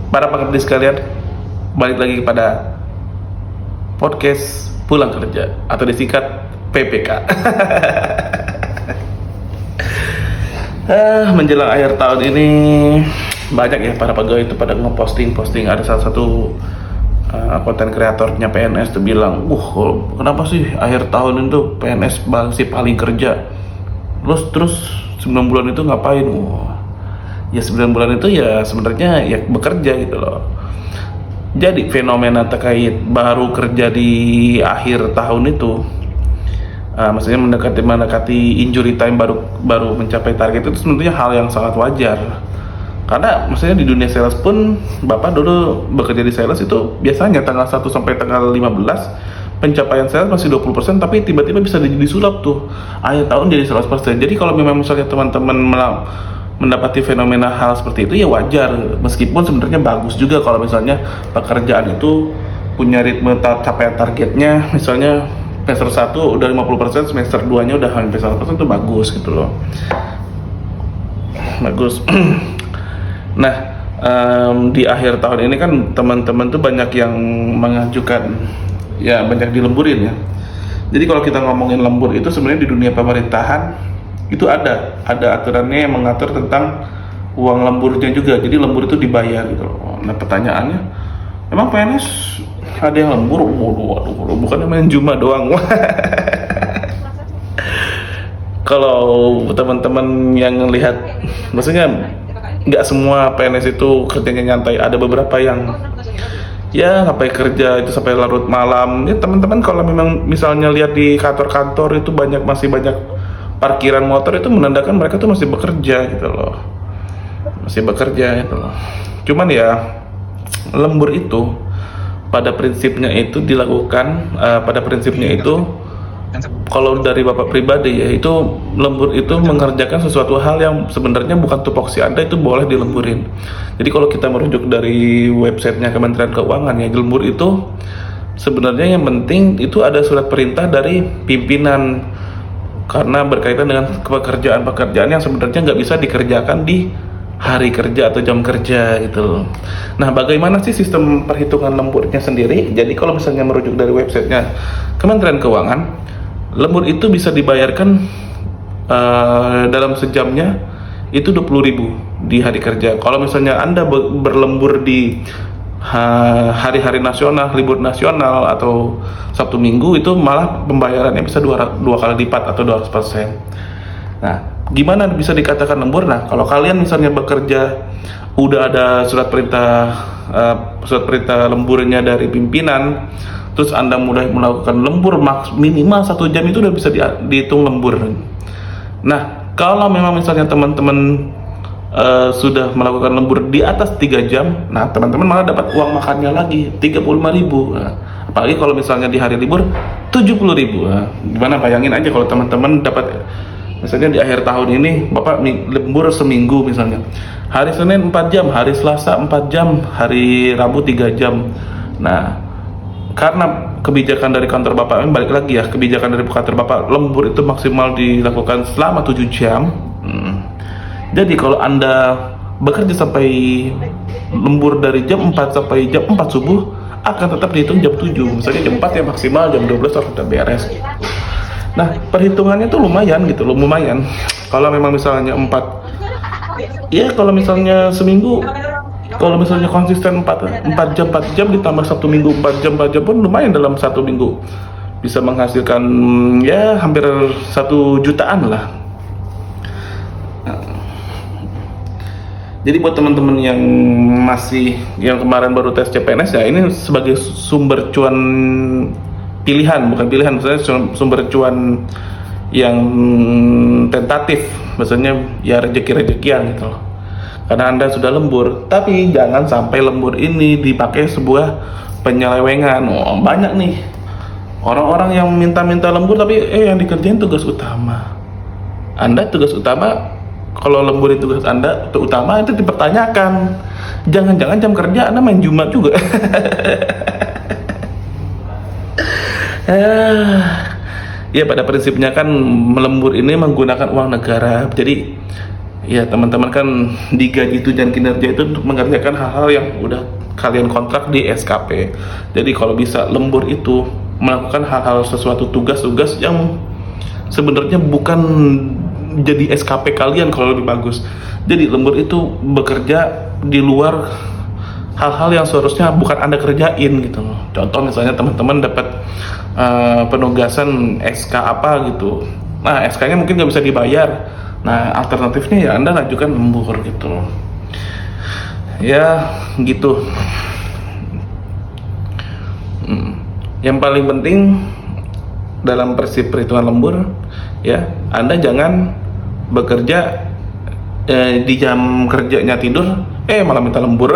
para pekerja sekalian, balik lagi kepada podcast pulang kerja atau disingkat PPK. Menjelang akhir tahun ini banyak ya para pegawai itu pada ngeposting. Ada salah satu konten kreatornya PNS tuh bilang, kenapa sih akhir tahun itu PNS masih paling kerja? Terus 9 bulan itu ngapain? Ya 9 bulan itu ya sebenarnya ya bekerja gitu loh. Jadi fenomena terkait baru kerja di akhir tahun itu, maksudnya mendekati injury time baru mencapai target itu sebenarnya hal yang sangat wajar. Karena maksudnya di dunia sales pun, Bapak dulu bekerja di sales itu biasanya tanggal 1 sampai tanggal 15 pencapaian sales masih 20%, tapi tiba-tiba bisa disulap tuh akhir tahun jadi 100%. Jadi kalau memang misalnya teman-teman mendapati fenomena hal seperti itu ya wajar, meskipun sebenarnya bagus juga kalau misalnya pekerjaan itu punya ritme capaian targetnya, misalnya semester 1 udah 50%, semester 2 nya udah hampir 100%, itu bagus gitu loh. Bagus. Nah, di akhir tahun ini kan teman-teman tuh banyak yang mengajukan, ya banyak dilemburin ya. Jadi kalau kita ngomongin lembur itu sebenarnya di dunia pemerintahan itu ada aturannya yang mengatur tentang uang lemburnya juga. Jadi lembur itu dibayar gitu loh. Nah pertanyaannya, emang PNS ada yang lembur? Waduh, bukan main Juma doang. Kalau teman-teman yang lihat, maksudnya nggak semua PNS itu kerjanya nyantai. Ada beberapa yang ya sampai kerja itu sampai larut malam. Ya teman-teman kalau memang misalnya lihat di kantor-kantor itu masih banyak parkiran motor, itu menandakan mereka tuh masih bekerja gitu loh. Masih bekerja gitu loh. Cuman ya lembur itu pada prinsipnya itu dilakukan, kalau dari Bapak pribadi ya, itu lembur itu mengerjakan sesuatu hal yang sebenarnya bukan tupoksi Anda, itu boleh dilemburin. Jadi kalau kita merujuk dari websitenya Kementerian Keuangan ya, lembur itu sebenarnya yang penting itu ada surat perintah dari pimpinan, karena berkaitan dengan pekerjaan yang sebenarnya nggak bisa dikerjakan di hari kerja atau jam kerja gitu. Nah, bagaimana sih sistem perhitungan lemburnya sendiri? Jadi kalau misalnya merujuk dari websitenya Kementerian Keuangan, lembur itu bisa dibayarkan dalam sejamnya itu 20.000 di hari kerja. Kalau misalnya Anda berlembur di hari-hari nasional, libur nasional atau Sabtu Minggu, itu malah pembayarannya bisa dua kali lipat atau 200%. Nah, gimana bisa dikatakan lembur? Nah, kalau kalian misalnya bekerja udah ada surat perintah lemburnya dari pimpinan, terus Anda mulai melakukan lembur minimal 1 jam, itu udah bisa dihitung lembur. Nah, kalau memang misalnya teman-teman sudah melakukan lembur di atas 3 jam, nah teman-teman malah dapat uang makannya lagi 35.000. Nah, apalagi kalau misalnya di hari libur 70.000. Nah, gimana, bayangin aja kalau teman-teman dapat misalnya di akhir tahun ini Bapak lembur seminggu, misalnya hari Senin 4 jam, hari Selasa 4 jam, hari Rabu 3 jam. Nah, karena kebijakan dari kantor Bapak, balik lagi ya, kebijakan dari kantor Bapak, lembur itu maksimal dilakukan selama 7 jam. Jadi kalau Anda bekerja sampai lembur dari jam 4 sampai jam 4 subuh, akan tetap dihitung jam 7. Misalnya jam 4 ya maksimal, jam 12 harus udah beres. Nah, perhitungannya tuh lumayan gitu loh, lumayan. Kalau memang misalnya 4, ya kalau misalnya seminggu, kalau misalnya konsisten 4 jam ditambah 1 minggu 4 jam pun lumayan, dalam 1 minggu bisa menghasilkan ya hampir 1 jutaan lah. Jadi buat teman-teman yang kemarin baru tes CPNS ya, ini sebagai sumber cuan pilihan, maksudnya sumber cuan yang tentatif, maksudnya ya rezeki-rezekian gitu loh. Karena Anda sudah lembur, tapi jangan sampai lembur ini dipakai sebuah penyelewengan. Banyak nih orang-orang yang minta lembur tapi yang dikerjain tugas utama. Anda tugas utama, kalau lembur itu tugas Anda utama, itu dipertanyakan. Jangan-jangan jam kerja Anda main Jumat juga. Ya pada prinsipnya kan melembur ini menggunakan uang negara. Jadi Ya teman-teman kan digaji tujuan kinerja itu untuk mengerjakan hal-hal yang udah kalian kontrak di SKP. Jadi kalau bisa lembur itu melakukan hal-hal sesuatu tugas-tugas yang sebenarnya bukan jadi SKP kalian kalau lebih bagus. Jadi lembur itu bekerja di luar hal-hal yang seharusnya bukan Anda kerjain gitu loh. Contoh misalnya teman-teman dapat penugasan SK apa gitu. Nah, SK-nya mungkin nggak bisa dibayar. Nah, alternatifnya ya Anda ajukan lembur gitu loh. Ya, gitu. Yang paling penting dalam prinsip perhitungan lembur, ya, Anda jangan bekerja di jam kerjanya tidur, malah minta lembur.